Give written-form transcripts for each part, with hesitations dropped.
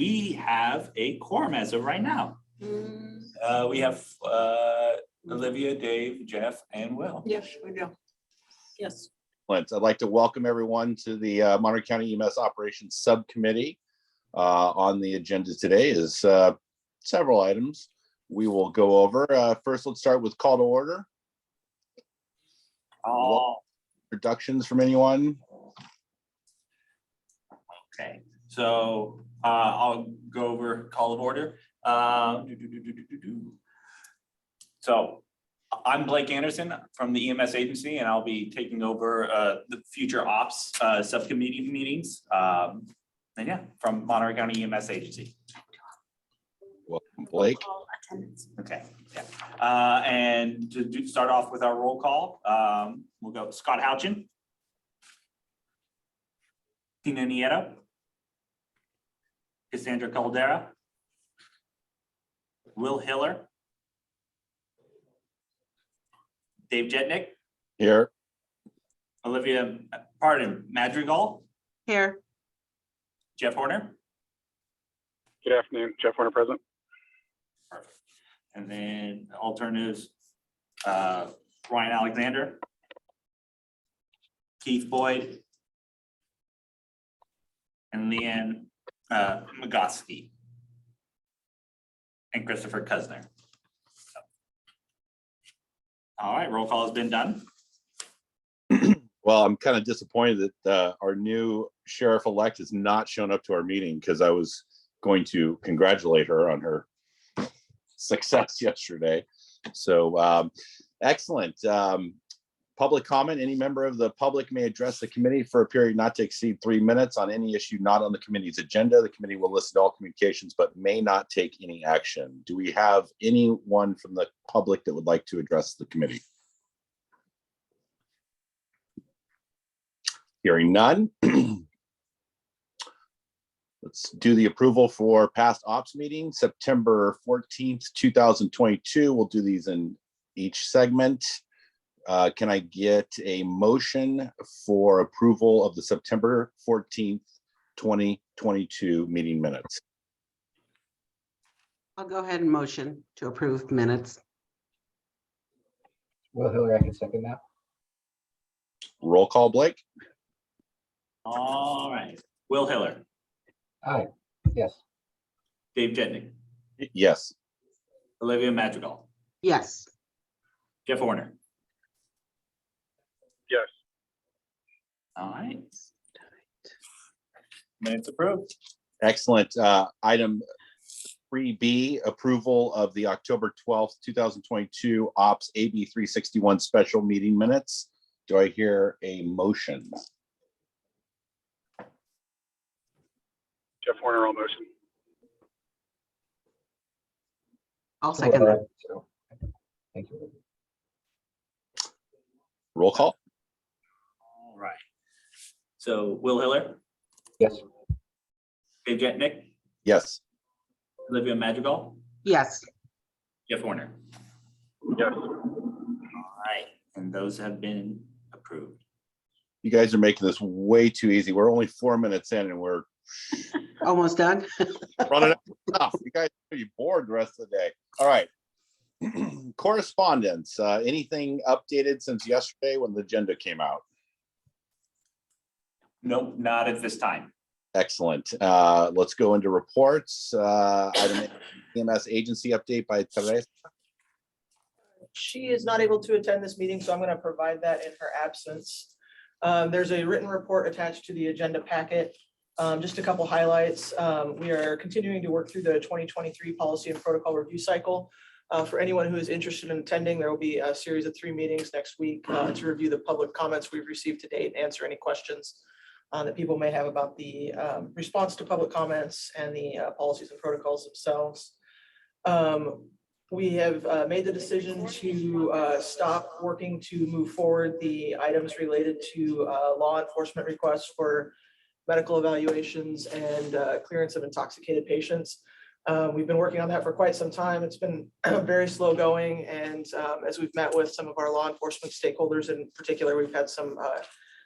We have a quorum as of right now. We have Olivia, Dave, Jeff, and Will. Yes, we do. Yes. I'd like to welcome everyone to the Monterey County EMS Operations Subcommittee. On the agenda today is several items we will go over. First, let's start with call to order. Introductions from anyone? Okay, so I'll go over call of order. So I'm Blake Anderson from the EMS agency, and I'll be taking over the future ops subcommittee meetings. And yeah, from Monterey County EMS agency. Welcome, Blake. Okay, yeah. And to start off with our roll call, we'll go Scott Houchin, Tina Nieto, Cassandra Caldera, Will Hiller, Dave Jetnick, Here. Olivia, Madrigal, Here. Jeff Horner. Good afternoon, Jeff Horner present. Perfect. And then alternatives, Ryan Alexander, Keith Boyd, and Leanne Magoski, and Christopher Kuzner. All right, roll call has been done. Well, I'm kind of disappointed that our new sheriff-elect has not shown up to our meeting because I was going to congratulate her on her success yesterday. So excellent. Public comment. Any member of the public may address the committee for a period not to exceed 3 minutes on any issue not on the committee's agenda. The committee will listen to all communications but may not take any action. Do we have anyone from the public that would like to address the committee? Hearing none. Let's do the approval for past ops meeting, September 14th, 2022. We'll do these in each segment. Can I get a motion for approval of the September 14th, 2022 meeting minutes? I'll go ahead and motion to approve minutes. Will Hiller, I can second that. Roll call, Blake. All right, Will Hiller, Aye, yes. Dave Jetnick, Yes. Olivia Madrigal, Yes. Jeff Horner. Yes. All right. Minutes approved. Excellent. Item 3B, approval of the October 12th, 2022 Ops AB 361 special meeting minutes. Do I hear a motion? Jeff Horner, all motion. I'll second that. So, thank you. Roll call. All right. So Will Hiller, Yes, Dave Jetnick, Yes. Olivia Madrigal, Yes. Jeff Horner. Yes. All right, and those have been approved. You guys are making this way too easy. We're only 4 minutes in and we're Almost done. running out of stuff. You guys are gonna be bored the rest of the day. All right. Correspondence. Anything updated since yesterday when the agenda came out? Nope, not at this time. Excellent. Let's go into reports. Item EMS agency update by Teresa. She is not able to attend this meeting, so I'm going to provide that in her absence. There's a written report attached to the agenda packet. Just a couple highlights. We are continuing to work through the 2023 policy and protocol review cycle. For anyone who is interested in attending, there will be a series of 3 meetings next week to review the public comments we've received to date, and answer any questions that people may have about the response to public comments and the policies and protocols themselves. We have made the decision to stop working to move forward the items related to law enforcement requests for medical evaluations and clearance of intoxicated patients. We've been working on that for quite some time. It's been very slow going. And as we've met with some of our law enforcement stakeholders in particular, we've had some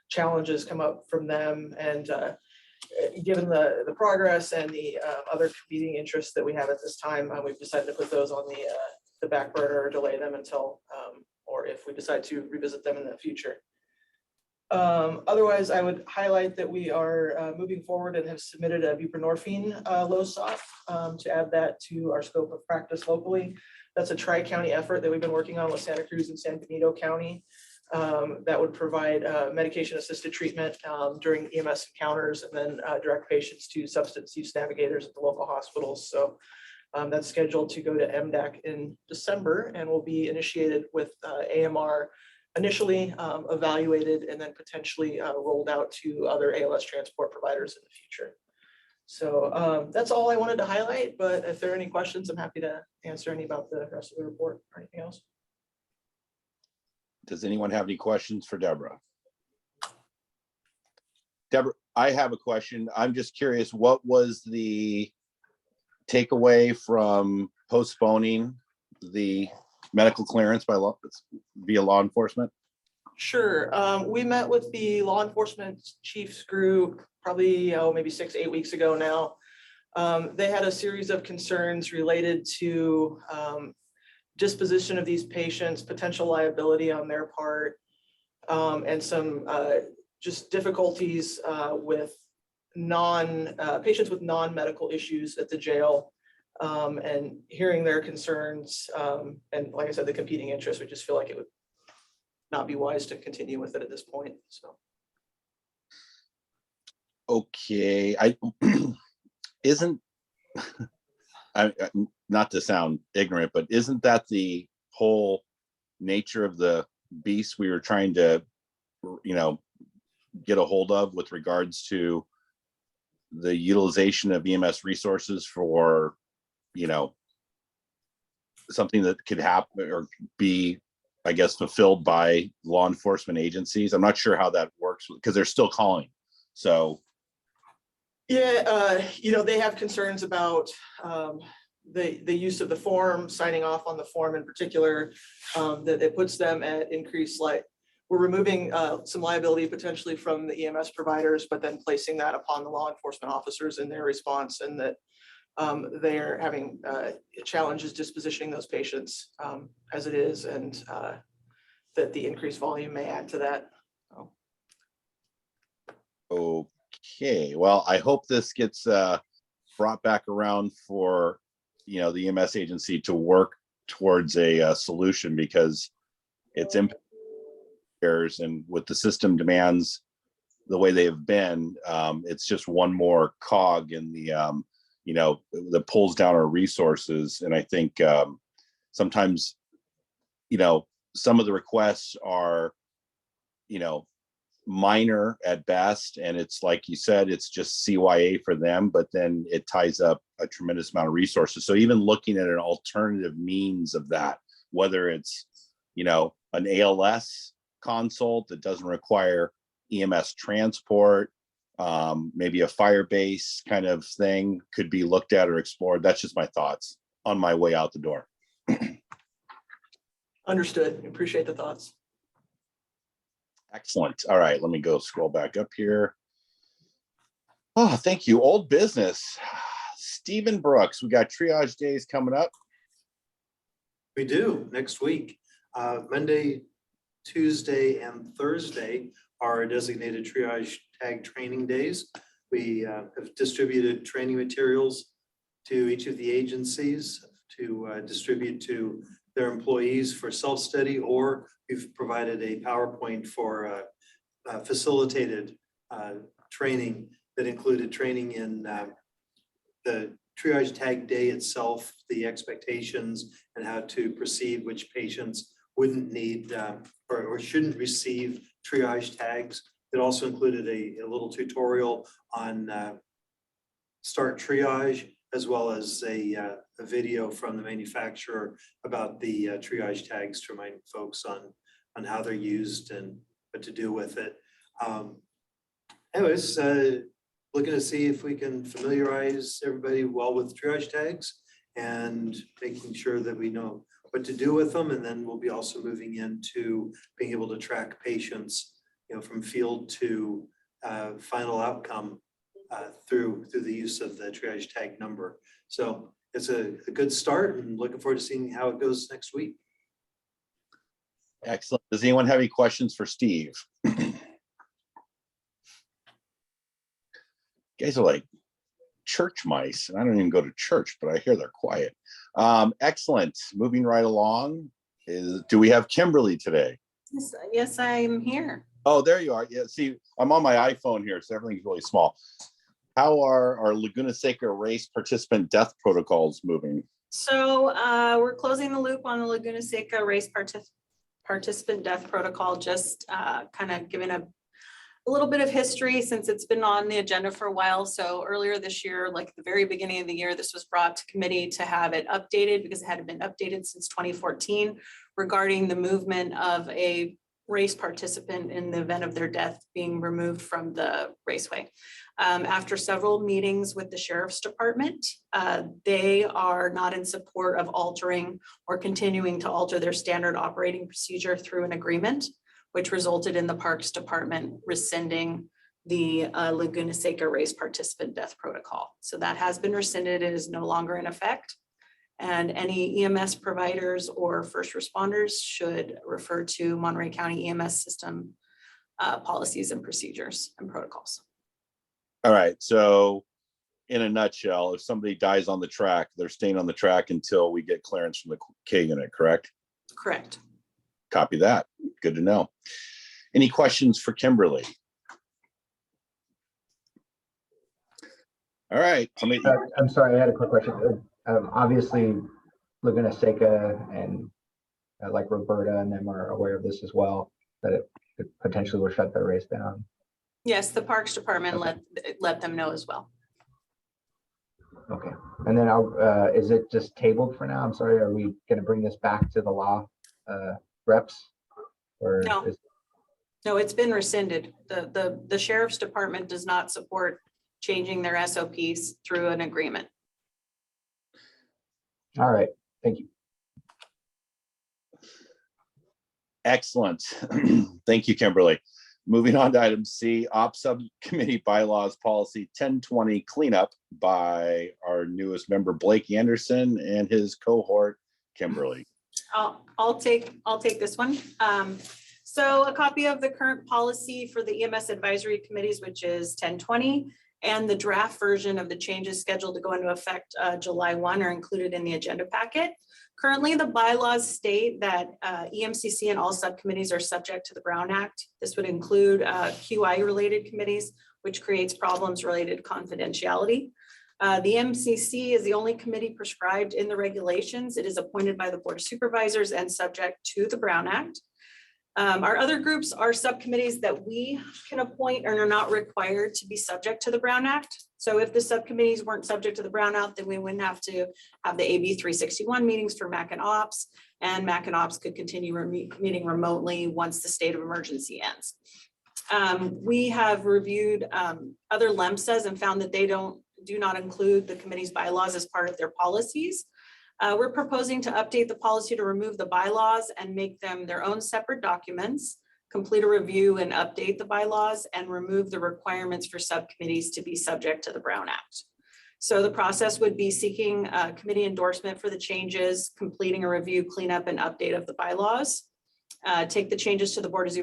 challenges come up from them. And given the progress and the other competing interests that we have at this time, we've decided to put those on the back burner or delay them until, or if we decide to revisit them in the future. Otherwise, I would highlight that we are moving forward and have submitted a buprenorphine LoSoft to add that to our scope of practice locally. That's a tri-county effort that we've been working on with Santa Cruz and San Benito County. That would provide medication-assisted treatment during EMS encounters and then direct patients to substance use navigators at the local hospitals. So that's scheduled to go to MDAC in December and will be initiated with AMR initially evaluated and then potentially rolled out to other ALS transport providers in the future. So that's all I wanted to highlight, but if there are any questions, I'm happy to answer any about the rest of the report or anything else. Does anyone have any questions for Deborah? Deborah, I have a question. I'm just curious, what was the takeaway from postponing the medical clearance by via law enforcement? Sure. We met with the law enforcement chiefs group probably maybe 6-8 weeks ago now. They had a series of concerns related to disposition of these patients, potential liability on their part, and some just difficulties with patients with non-medical issues at the jail. And hearing their concerns, and like I said, the competing interests, we just feel like it would not be wise to continue with it at this point. So. Okay, isn't not to sound ignorant, but isn't that the whole nature of the beast we were trying to, get a hold of with regards to the utilization of EMS resources for, something that could happen or be, I guess, fulfilled by law enforcement agencies? I'm not sure how that works because they're still calling. So. Yeah, they have concerns about the use of the form, signing off on the form in particular, that it puts them at increased we're removing some liability potentially from the EMS providers, but then placing that upon the law enforcement officers in their response, and that they're having challenges dispositioning those patients as it is, and that the increased volume may add to that. Okay, well, I hope this gets brought back around for, the EMS agency to work towards a solution, because it's impairs, and with the system demands the way they have been, it's just one more cog in the, that pulls down our resources. And I think sometimes, some of the requests are, minor at best, and it's like you said, it's just CYA for them, but then it ties up a tremendous amount of resources. So even looking at an alternative means of that, whether it's an ALS consult that doesn't require EMS transport, maybe a fire base kind of thing could be looked at or explored. That's just my thoughts on my way out the door. Understood. Appreciate the thoughts. Excellent. All right, let me go scroll back up here. Oh, thank you. Old business. Stephen Brooks, we got triage days coming up. We do next week. Monday, Tuesday, and Thursday are designated triage tag training days. We have distributed training materials to each of the agencies to distribute to their employees for self-study, or we've provided a PowerPoint for facilitated training that included training in the triage tag day itself, the expectations and how to proceed, which patients wouldn't need or shouldn't receive triage tags. It also included a little tutorial on start triage, as well as a video from the manufacturer about the triage tags to remind folks on how they're used and what to do with it. Anyways, looking to see if we can familiarize everybody well with triage tags and making sure that we know what to do with them. And then we'll be also moving into being able to track patients, from field to final outcome through the use of the triage tag number. So it's a good start and looking forward to seeing how it goes next week. Excellent. Does anyone have any questions for Steve? You guys are like church mice, and I don't even go to church, but I hear they're quiet. Excellent. Moving right along. Do we have Kimberly today? Yes, I'm here. Oh, there you are. Yeah, see, I'm on my iPhone here, so everything's really small. How are our Laguna Seca race participant death protocols moving? So we're closing the loop on the Laguna Seca race participant death protocol, just kind of giving a little bit of history since it's been on the agenda for a while. So earlier this year, like the very beginning of the year, this was brought to committee to have it updated because it hadn't been updated since 2014 regarding the movement of a race participant in the event of their death being removed from the raceway. After several meetings with the Sheriff's Department, they are not in support of altering or continuing to alter their standard operating procedure through an agreement, which resulted in the Parks Department rescinding the Laguna Seca race participant death protocol. So that has been rescinded. It is no longer in effect. And any EMS providers or first responders should refer to Monterey County EMS system policies and procedures and protocols. All right, so in a nutshell, if somebody dies on the track, they're staying on the track until we get clearance from the K unit, correct? Correct. Copy that. Good to know. Any questions for Kimberly? All right. I'm sorry, I had a quick question. Obviously, Laguna Seca and like Roberta and them are aware of this as well, that it could potentially will shut their race down. Yes, the Parks Department let them know as well. Okay, and then is it just tabled for now? I'm sorry, are we going to bring this back to the law reps? Or No. No, it's been rescinded. The Sheriff's Department does not support changing their SOPs through an agreement. All right, thank you. Excellent. Thank you, Kimberly. Moving on to item C, Ops Subcommittee Bylaws Policy 1020 cleanup by our newest member, Blake Anderson, and his cohort, Kimberly. I'll take this one. So a copy of the current policy for the EMS advisory committees, which is 1020, and the draft version of the changes scheduled to go into effect July 1 are included in the agenda packet. Currently, the bylaws state that EMCC and all subcommittees are subject to the Brown Act. This would include QI-related committees, which creates problems related to confidentiality. The MCC is the only committee prescribed in the regulations. It is appointed by the Board of Supervisors and subject to the Brown Act. Our other groups are subcommittees that we can appoint and are not required to be subject to the Brown Act. So if the subcommittees weren't subject to the Brown Act, then we wouldn't have to have the AB 361 meetings for MAC and Ops, and MAC and Ops could continue meeting remotely once the state of emergency ends. We have reviewed other LEMSAs and found that they do not include the committee's bylaws as part of their policies. We're proposing to update the policy to remove the bylaws and make them their own separate documents, complete a review and update the bylaws, and remove the requirements for subcommittees to be subject to the Brown Act. So the process would be seeking committee endorsement for the changes, completing a review, cleanup, and update of the bylaws. Take the changes to the Board of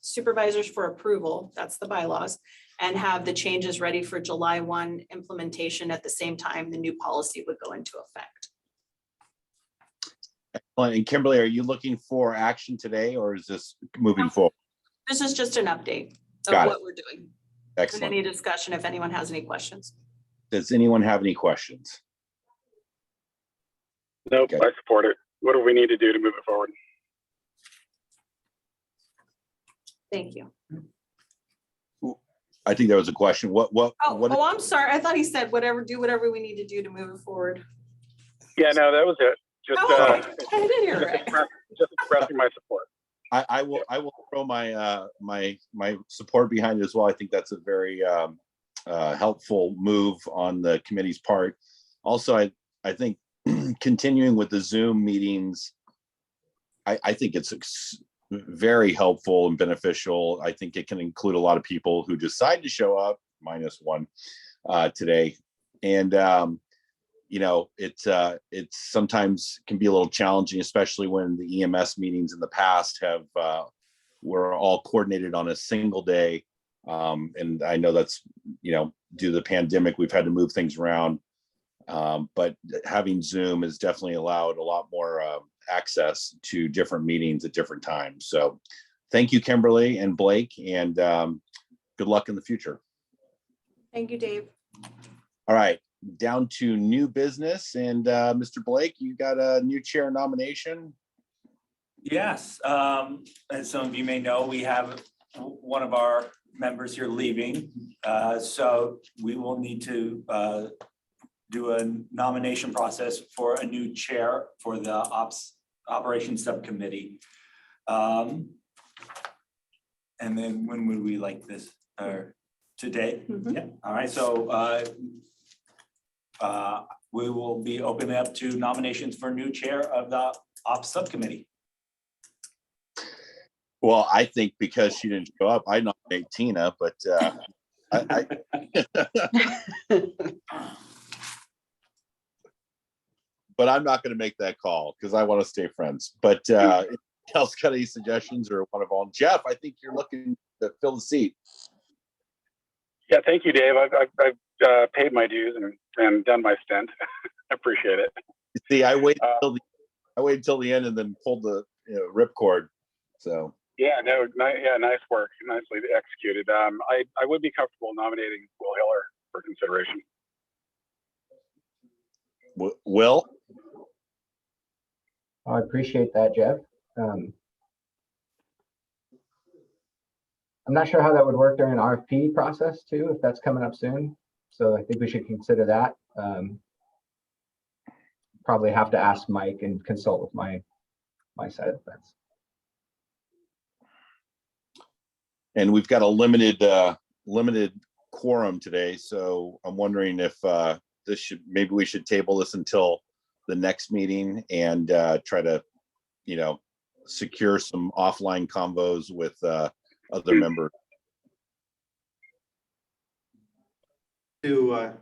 Supervisors for approval, that's the bylaws, and have the changes ready for July 1 implementation at the same time the new policy would go into effect. And Kimberly, are you looking for action today, or is this moving forward? This is just an update of Got it. what we're doing. And Excellent. any discussion if anyone has any questions. Does anyone have any questions? Nope, Okay. I support it. What do we need to do to move it forward? Thank you. I think there was a question. What? Oh, I'm sorry. I thought he said do whatever we need to do to move it forward. Yeah, no, that was it. Just, Oh, I did hear right. just expressing my support. I will throw my my support behind it as well. I think that's a very helpful move on the committee's part. Also, I think continuing with the Zoom meetings, I think it's very helpful and beneficial. I think it can include a lot of people who decide to show up, -1, today. And, it's sometimes can be a little challenging, especially when the EMS meetings in the past were all coordinated on a single day. And I know that's, due to the pandemic, we've had to move things around. But having Zoom has definitely allowed a lot more access to different meetings at different times. So thank you, Kimberly and Blake, and good luck in the future. Thank you, Dave. All right, down to new business. And Mr. Blake, you got a new chair nomination. Yes, as some of you may know, we have one of our members here leaving. So we will need to do a nomination process for a new chair for the Operations Subcommittee. And then when would we like this? Today? Mhm. Yeah, all right, so we will be opening up to nominations for new chair of the Ops Subcommittee. Well, I think because she didn't show up, I nominate Tina, but but I'm not going to make that call because I want to stay friends. But else got any suggestions or want to volunteer? Jeff, I think you're looking to fill the seat. Yeah, thank you, Dave. I've paid my dues and done my stint. I appreciate it. See, I waited until the end and then pulled the ripcord. So Yeah, no, nice work, nicely executed. I would be comfortable nominating Will Hiller for consideration. Will? I appreciate that, Jeff. I'm not sure how that would work during an RFP process too, if that's coming up soon. So I think we should consider that. Probably have to ask Mike and consult with my side of the fence. And we've got a limited quorum today, so I'm wondering if maybe we should table this until the next meeting and try to, secure some offline convos with other members. To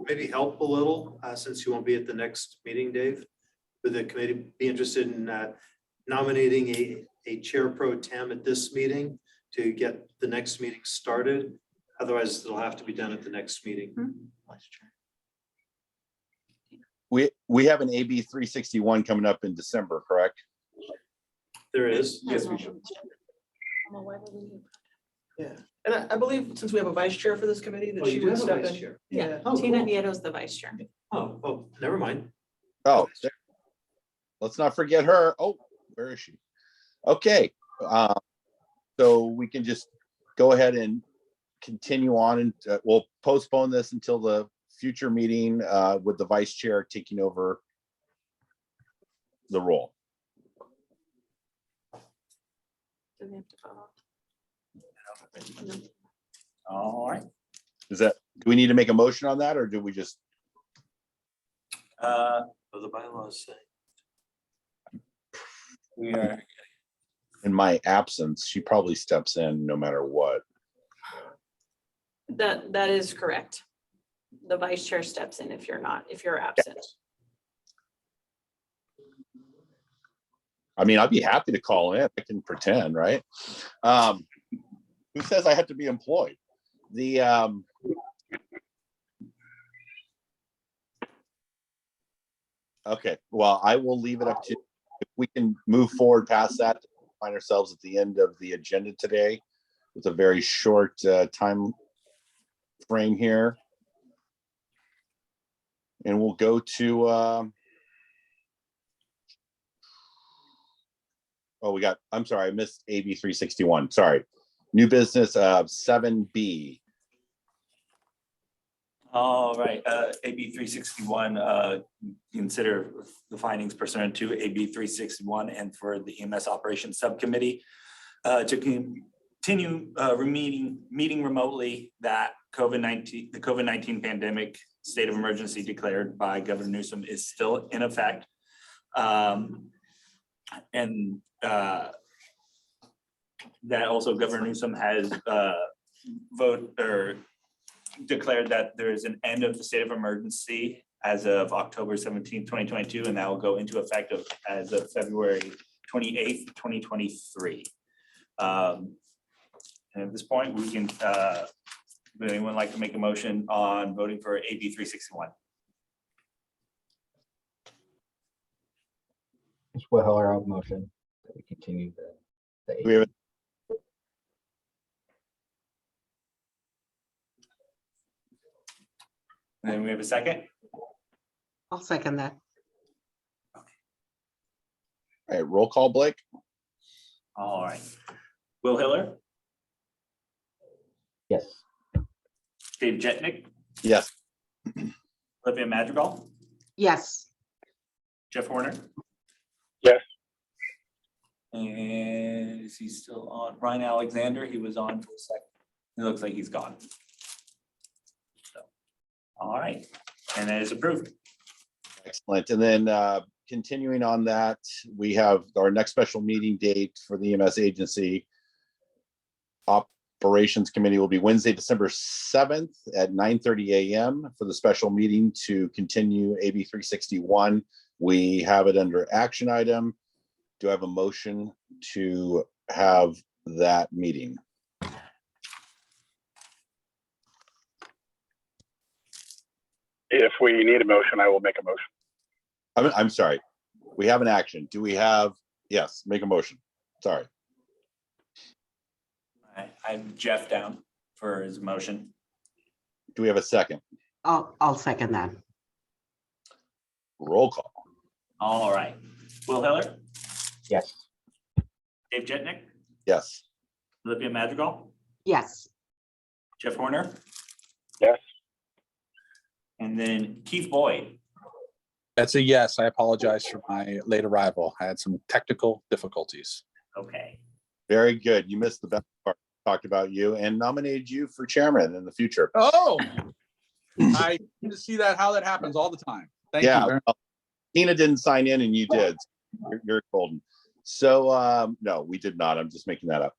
maybe help a little, since you won't be at the next meeting, Dave, would the committee be interested in nominating a chair pro tem at this meeting to get the next meeting started? Otherwise, it'll have to be done at the next meeting. We have an AB 361 coming up in December, correct? There is. Yes, we should. Yeah, and I believe since we have a vice chair for this committee, that Oh, she you do would have a step vice in. chair. Yeah, Oh, Tina cool. Nieto's the vice chair. Oh, never mind. Oh, let's not forget her. Oh, where is she? Okay, so we can just go ahead and continue on, and we'll postpone this until the future meeting with the vice chair taking over the role. Do we have to vote? All right. Do we need to make a motion on that, or do we just? The bylaws say. We are, In my absence, she probably steps in no matter what. That is correct. The vice chair steps in if you're absent. I mean, I'd be happy to call in. I can pretend, right? Who says I have to be employed? Okay, well, I will leave it up to, if we can move forward past that, find ourselves at the end of the agenda today with a very short time frame here. And we'll go to, I'm sorry, I missed AB 361, sorry. New business 7B. all right, AB 361, consider the findings pursuant to AB 361 and for the EMS Operations Subcommittee to continue meeting remotely that the COVID-19 pandemic state of emergency declared by Governor Newsom is still in effect. And that also Governor Newsom has declared that there is an end of the state of emergency as of October 17th, 2022, and that will go into effect as of February 28th, 2023. And at this point, we can, would anyone like to make a motion on voting for AB 361? Ms. Whitehall, I'll motion that we continue the. Do we have, And then we have a second. I'll second that. all right, roll call, Blake? All right. Will Hiller, Yes. Dave Jetnick, Yes. Olivia Madrigal, Yes, Jeff Horner. Yes. And is he still on? Ryan Alexander, he was on for a second. It looks like he's gone. So, all right, and it is approved. Excellent. And then continuing on that, we have our next special meeting date for the EMS agency. Operations Committee will be Wednesday, December 7th at 9:30 a.m. for the special meeting to continue AB 361. We have it under action item. Do I have a motion to have that meeting? If we need a motion, I will make a motion. I'm sorry. We have an action. Do we have, yes, make a motion. Sorry. I have Jeff down for his motion. Do we have a second? I'll second that. Roll call. All right. Will Hiller, Yes. Dave Jetnick, Yes. Olivia Madrigal, Yes, Jeff Horner, Yes. and then Keith Boyd. That's a yes. I apologize for my late arrival. I had some technical difficulties. Okay. Very good. You missed the best part. Talked about you and nominated you for chairman in the future. Oh, I can see that, how that happens all the time. Thank you. Yeah, very well, Tina didn't sign in and you did. You're golden. So no, we did not. I'm just making that up.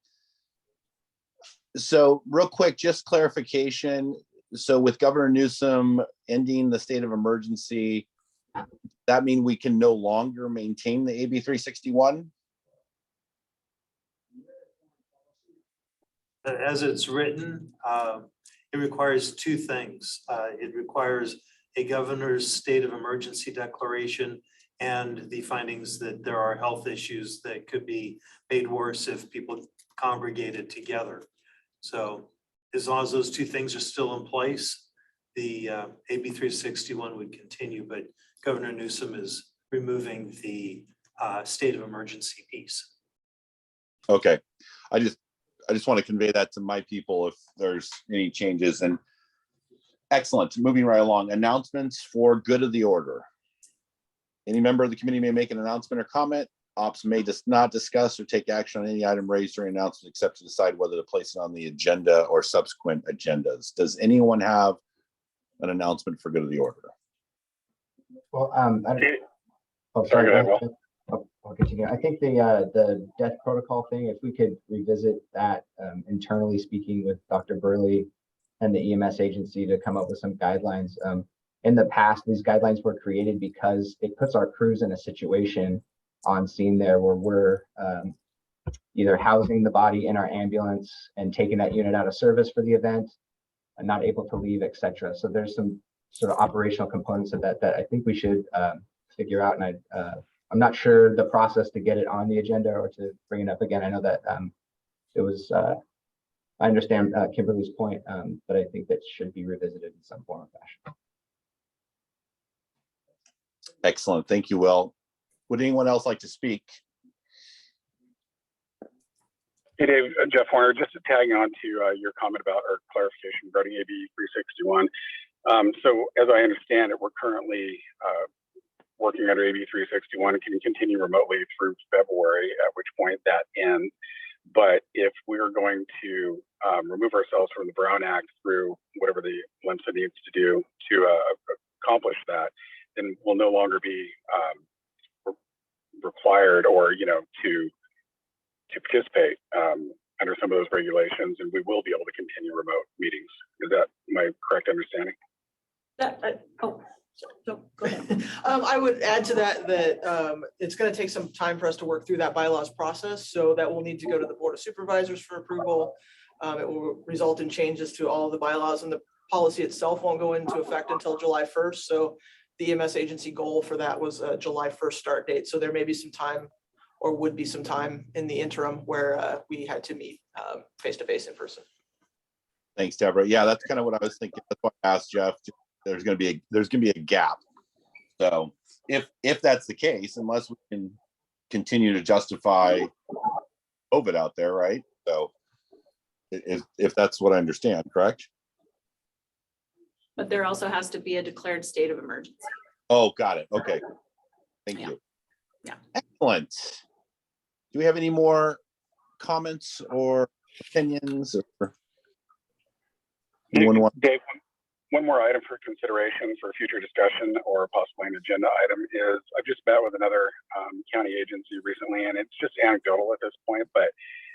So real quick, just clarification. So with Governor Newsom ending the state of emergency, that mean we can no longer maintain the AB 361? As it's written, it requires two things. It requires a governor's state of emergency declaration and the findings that there are health issues that could be made worse if people congregated together. So as long as those two things are still in place, the AB 361 would continue, but Governor Newsom is removing the state of emergency piece. Okay, I just want to convey that to my people if there's any changes. And excellent, moving right along. Announcements for good of the order. Any member of the committee may make an announcement or comment. Ops may just not discuss or take action on any item raised or announcement except to decide whether to place it on the agenda or subsequent agendas. Does anyone have an announcement for good of the order? Well, oh, Sorry, go ahead, sorry. Will. I'll continue. I think the death protocol thing, if we could revisit that internally speaking with Dr. Burley and the EMS agency to come up with some guidelines. In the past, these guidelines were created because it puts our crews in a situation on scene there where we're either housing the body in our ambulance and taking that unit out of service for the event and not able to leave, etc. So there's some sort of operational components of that I think we should figure out. And I'm not sure the process to get it on the agenda or to bring it up again. I know that it was, I understand Kimberly's point, but I think that should be revisited in some form or fashion. Excellent, thank you, Will. Would anyone else like to speak? Hey, Dave, Jeff Horner, just tagging on to your comment about or clarification regarding AB 361. So as I understand it, we're currently working under AB 361 and can continue remotely through February, at which point that ends. But if we're going to remove ourselves from the Brown Act through whatever the LIMSA needs to do to accomplish that, then we'll no longer be required or, to participate. under some of those regulations, and we will be able to continue remote meetings. Is that my correct understanding? Oh, sorry, go ahead. I would add to that, it's gonna take some time for us to work through that bylaws process, so that will need to go to the Board of Supervisors for approval. It will result in changes to all the bylaws, and the policy itself won't go into effect until July 1st. So the EMS agency goal for that was a July 1st start date. So there may be some time, or would be some time in the interim where we had to meet face-to-face in person. Thanks, Deborah. Yeah, that's kind of what I was thinking. That's why I asked Jeff. There's gonna be a gap. So if that's the case, unless we can continue to justify COVID out there, right? So if that's what I understand, correct? But there also has to be a declared state of emergency. Oh, got it. Okay. Thank Yeah. you. Yeah. Excellent. Do we have any more comments or opinions or? Anyone want? Dave, one more item for consideration for future discussion or possibly an agenda item is I've just met with another county agency recently, and it's just anecdotal at this point, but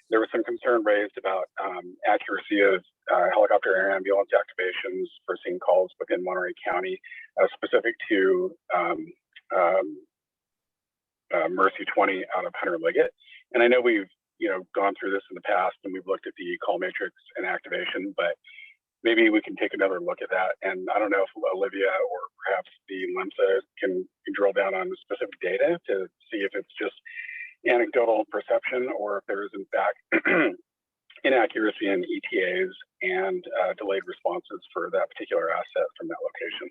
there was some concern raised about accuracy of helicopter air ambulance activations for scene calls within Monterey County, specific to Mercy 20 out of Hunter Liggett. And I know we've gone through this in the past, and we've looked at the call matrix and activation, but maybe we can take another look at that. And I don't know if Olivia or perhaps the LEMSA can drill down on the specific data to see if it's just anecdotal perception or if there is in fact inaccuracy in ETAs and delayed responses for that particular asset from that location.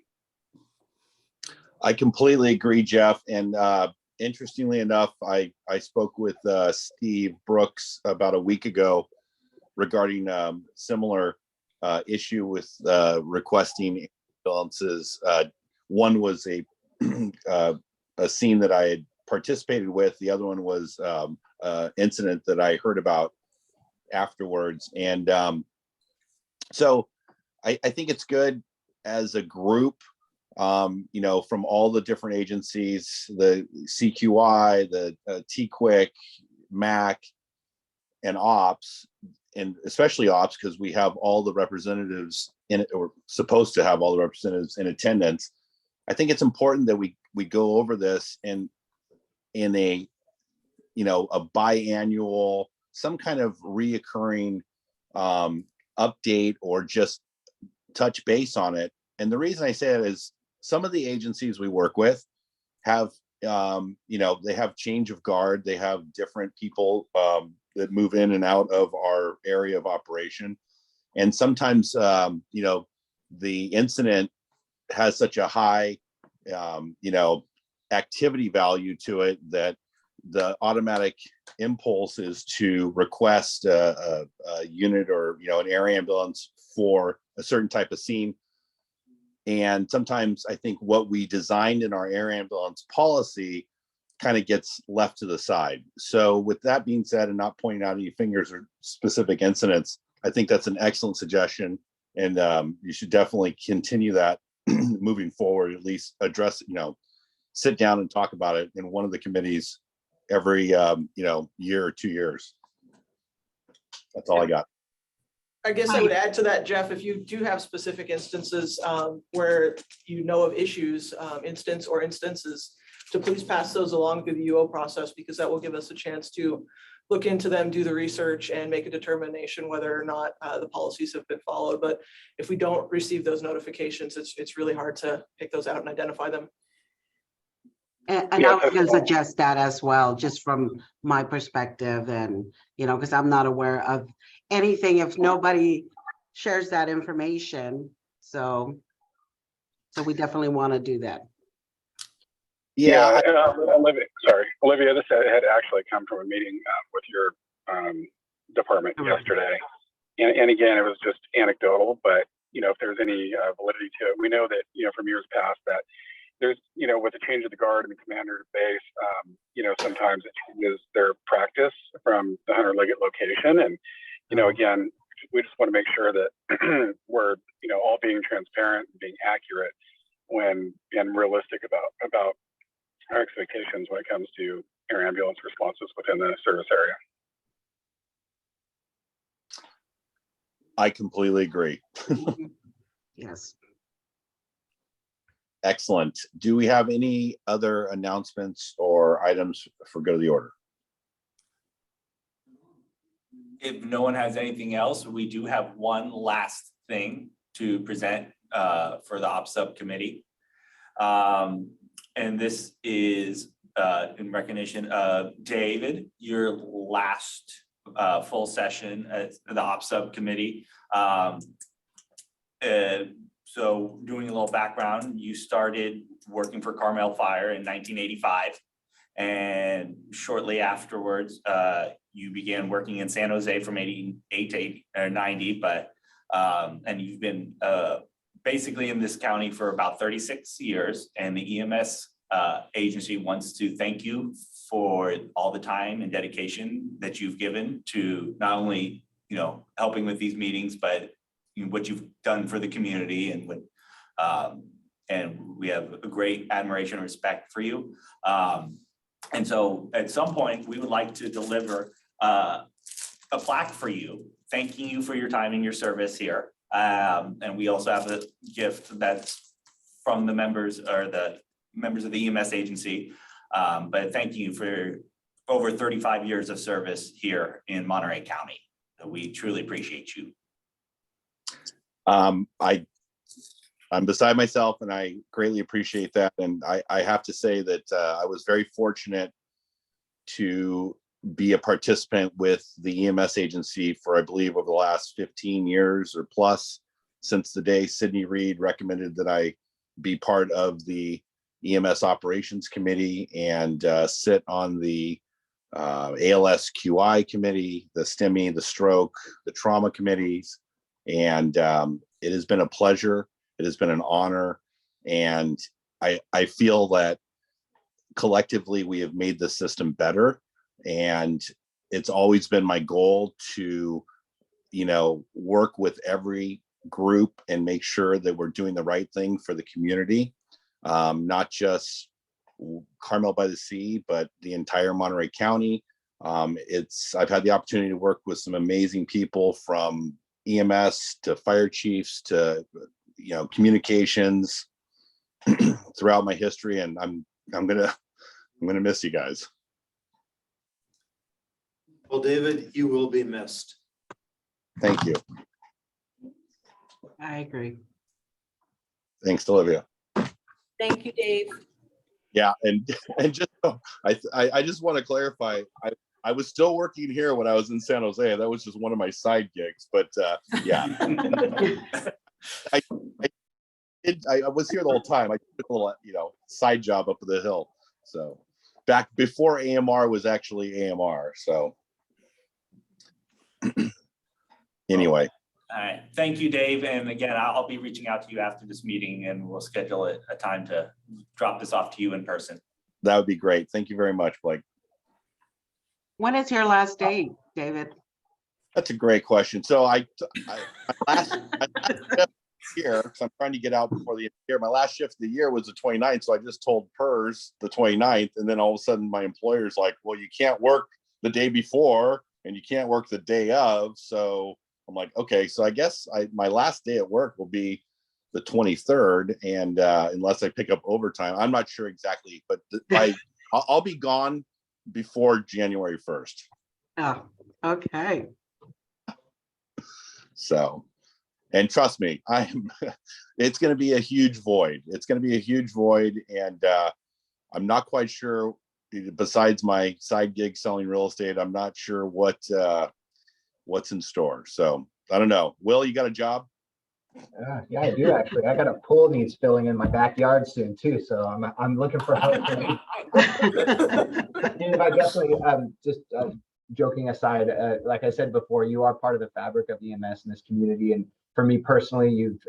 I completely agree, Jeff. And interestingly enough, I spoke with Steve Brooks about a week ago regarding similar issue with requesting ambulances. One was a scene that I had participated with. The other one was incident that I heard about afterwards. And so I think it's good as a group, from all the different agencies, the CQI, the TQuick, MAC, and Ops, and especially Ops, because we have all the representatives in it, or supposed to have all the representatives in attendance. I think it's important that we go over this in a biannual, some kind of reoccurring update, or just touch base on it. And the reason I say it is some of the agencies we work with have, they have change of guard. They have different people that move in and out of our area of operation. And sometimes, the incident has such a high, activity value to it that the automatic impulse is to request a unit or, an air ambulance for a certain type of scene. And sometimes I think what we designed in our air ambulance policy kind of gets left to the side. So with that being said, and not pointing out any fingers or specific incidents, I think that's an excellent suggestion. And you should definitely continue that moving forward, at least address, sit down and talk about it in one of the committees every, year or 2 years. That's all I got. I guess I would add to that, Jeff, if you do have specific instances where you know of issues, instances, to please pass those along through the UO process, because that will give us a chance to look into them, do the research, and make a determination whether or not the policies have been followed. But if we don't receive those notifications, it's really hard to pick those out and identify them. And I was going to suggest that as well, just from my perspective, and, because I'm not aware of anything if nobody shares that information. So we definitely want to do that. Yeah. Olivia, this had actually come from a meeting with your department yesterday. And again, it was just anecdotal, but, if there's any validity to it, we know that, from years past that there's, with the change of the guard and the commander base, sometimes it changes their practice from the Hunter Liggett location. And, again, we just want to make sure that we're, all being transparent and being accurate and realistic about our expectations when it comes to air ambulance responses within the service area. I completely agree. Yes. Excellent. Do we have any other announcements or items for go to the order? If no one has anything else, we do have one last thing to present for the Ops Subcommittee. And this is in recognition of David, your last full session at the Ops Subcommittee. So doing a little background, you started working for Carmel Fire in 1985. And shortly afterwards, you began working in San Jose from 88 to 90, and you've been basically in this county for about 36 years. And the EMS agency wants to thank you for all the time and dedication that you've given to not only, helping with these meetings, but what you've done for the community and we have a great admiration and respect for you. And so at some point, we would like to deliver a plaque for you, thanking you for your time and your service here. And we also have a gift that's from the members of the EMS agency. But thank you for over 35 years of service here in Monterey County. We truly appreciate you. I'm beside myself and I greatly appreciate that. And I have to say that I was very fortunate to be a participant with the EMS agency for, I believe, over the last 15 years or plus, since the day Sydney Reed recommended that I be part of the EMS operations committee and sit on the ALS-QI committee, the STEMI, the stroke, the trauma committees. And it has been a pleasure. It has been an honor. And I feel that collectively we have made the system better. And it's always been my goal to, work with every group and make sure that we're doing the right thing for the community. Not just Carmel by the Sea, but the entire Monterey County. I've had the opportunity to work with some amazing people from EMS to fire chiefs to communications throughout my history, and I'm gonna miss you guys. Well, David, you will be missed. Thank you. I agree. Thanks, Olivia. Thank you, Dave. Yeah, and just I just want to clarify. I was still working here when I was in San Jose. That was just one of my side gigs, but yeah. I was here the whole time. I took a little, side job up the hill. So back before AMR was actually AMR. So anyway. All right, thank you, Dave. And again, I'll be reaching out to you after this meeting and we'll schedule a time to drop this off to you in person. That would be great. Thank you very much, Blake. When is your last day, David? That's a great question. So I last year, because I'm trying to get out before the end of the year. My last shift of the year was the 29th. So I just told PERS the 29th. And then all of a sudden my employer's like, well, you can't work the day before and you can't work the day of. So I'm like, okay, so I guess my last day at work will be the 23rd. And unless I pick up overtime, I'm not sure exactly, but I'll be gone before January 1st. Oh, okay. So, and trust me, it's going to be a huge void. It's going to be a huge void. And I'm not quite sure, besides my side gig selling real estate, I'm not sure what's in store. So I don't know. Will, you got a job? Yeah, I do actually. I got a pool needs filling in my backyard soon too. So I'm looking for help. Dude, I definitely, just joking aside, like I said before, you are part of the fabric of EMS in this community. And for me personally, you've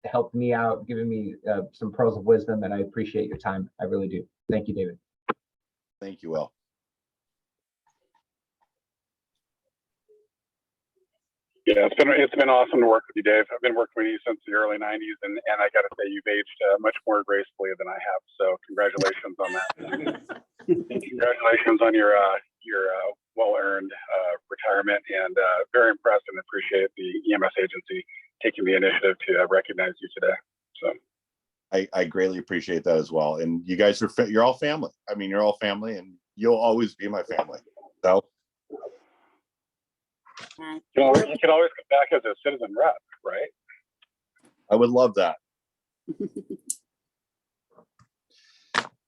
helped me out, given me some pearls of wisdom, and I appreciate your time. I really do. Thank you, David. Thank you, Will. Yeah, it's been awesome to work with you, Dave. I've been working with you since the early '90s, and I got to say you've aged much more gracefully than I have. So congratulations on that. And congratulations on your well-earned retirement, and very impressed and appreciate the EMS agency taking the initiative to recognize you today. So. I greatly appreciate that as well. And you guys are, you're all family. I mean, you're all family and you'll always be my family. So You can always come back as a citizen rep, right? I would love that.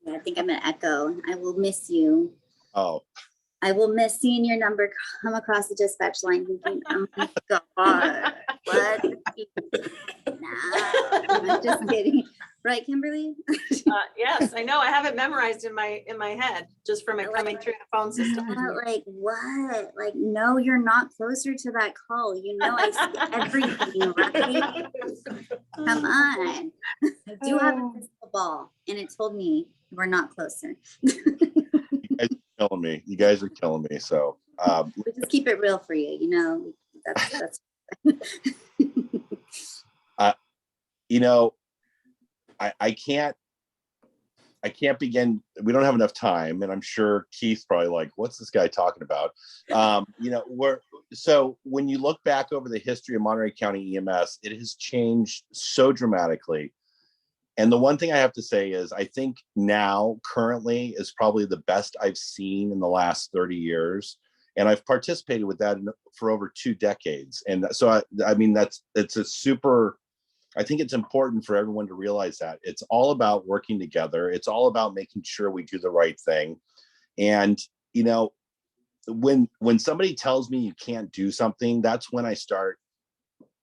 I think I'm gonna echo. I will miss you. Oh, I will miss seeing your number come across the dispatch line thinking, oh my God, what? Nah, I'm just kidding. Right, Kimberly? Yes, I know. I have it memorized in my head, just from it coming through the phone system. Like, what? Like, no, you're not closer to that call. You know, I see everything, right? Come on. I do have a crystal ball, and it told me we're not closer. killing me. You guys are killing me. So We just keep it real for you, you know. That's you know, I can't begin. We don't have enough time, and I'm sure Keith's probably like, what's this guy talking about? You know, so when you look back over the history of Monterey County EMS, it has changed so dramatically. And the one thing I have to say is I think now currently is probably the best I've seen in the last 30 years. And I've participated with that for over 2 decades. And so, I mean, it's a super, I think it's important for everyone to realize that it's all about working together. It's all about making sure we do the right thing. And, you know, when somebody tells me you can't do something, that's when I start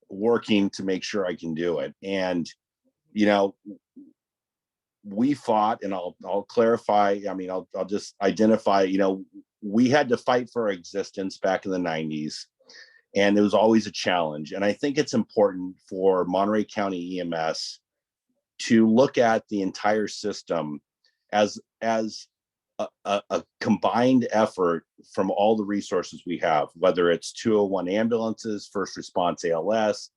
working to make sure I can do it. And, you know, we fought, and I'll clarify. I mean, I'll just identify, you know, we had to fight for our existence back in the 90s. And it was always a challenge. And I think it's important for Monterey County EMS to look at the entire system as a combined effort from all the resources we have, whether it's 201 ambulances, first response ALS,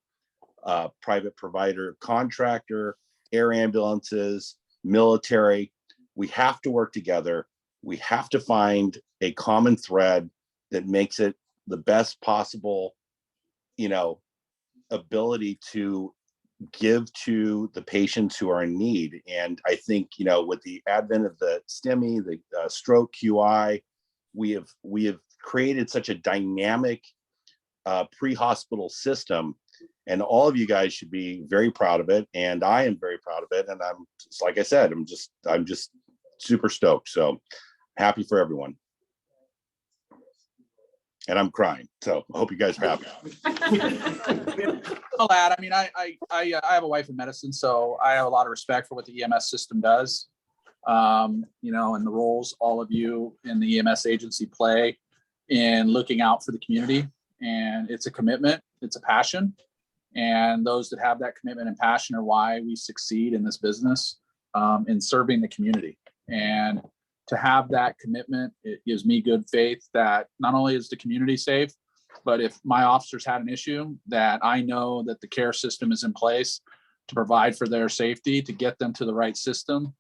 private provider contractor, air ambulances, military. We have to work together. We have to find a common thread that makes it the best possible, you know, ability to give to the patients who are in need. And I think, you know, with the advent of the STEMI, the stroke QI, we have created such a dynamic pre-hospital system, and all of you guys should be very proud of it. And I am very proud of it. And I'm just, like I said, I'm just super stoked. So happy for everyone. And I'm crying. So I hope you guys are happy. I'll add, I mean, I have a wife in medicine, so I have a lot of respect for what the EMS system does. You know, and the roles all of you in the EMS agency play in looking out for the community. And it's a commitment, it's a passion. And those that have that commitment and passion are why we succeed in this business, in serving the community. And to have that commitment, it gives me good faith that not only is the community safe, but if my officers had an issue, that I know that the care system is in place to provide for their safety, to get them to the right system.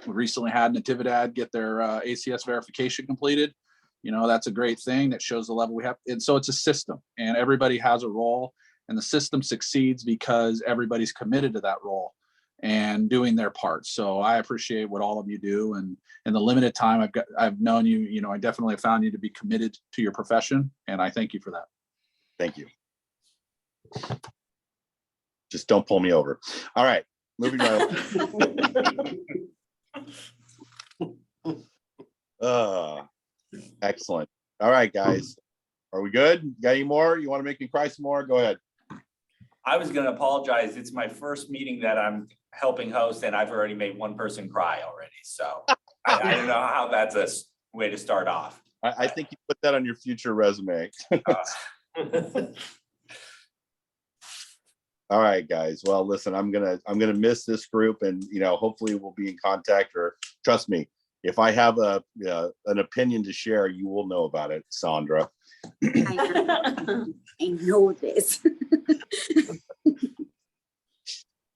We recently had Natividad get their ACS verification completed. You know, that's a great thing that shows the level we have. And so it's a system, and everybody has a role, and the system succeeds because everybody's committed to that role and doing their part. So I appreciate what all of you do. And in the limited time I've known you, you know, I definitely have found you to be committed to your profession. And I thank you for that. Thank you. Just don't pull me over. All right, moving on. Excellent. All right, guys. Are we good? Got any more? You want to make me cry some more? Go ahead. I was gonna apologize. It's my first meeting that I'm helping host, and I've already made one person cry already. So I don't know how that's a way to start off. I think you put that on your future resume. All right, guys. Well, listen, I'm gonna miss this group, and you know, hopefully we'll be in contact. Or trust me, if I have an opinion to share, you will know about it, Sandra. I know this.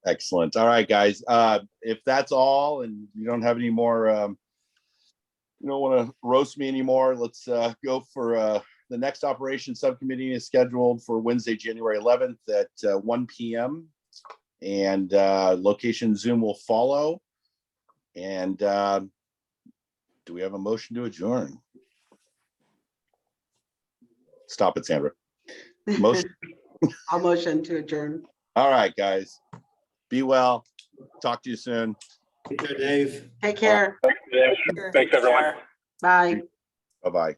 Excellent. All right, guys. If that's all, and you don't have any more, you don't want to roast me anymore, let's go for the next operation subcommittee is scheduled for Wednesday, January 11th at 1 p.m. And location Zoom will follow. And do we have a motion to adjourn? Stop it, Sandra. Motion. I'll motion to adjourn. All right, guys. Be well. Talk to you soon. Take care, Dave. Take care. Thanks, everyone. Bye. Bye-bye.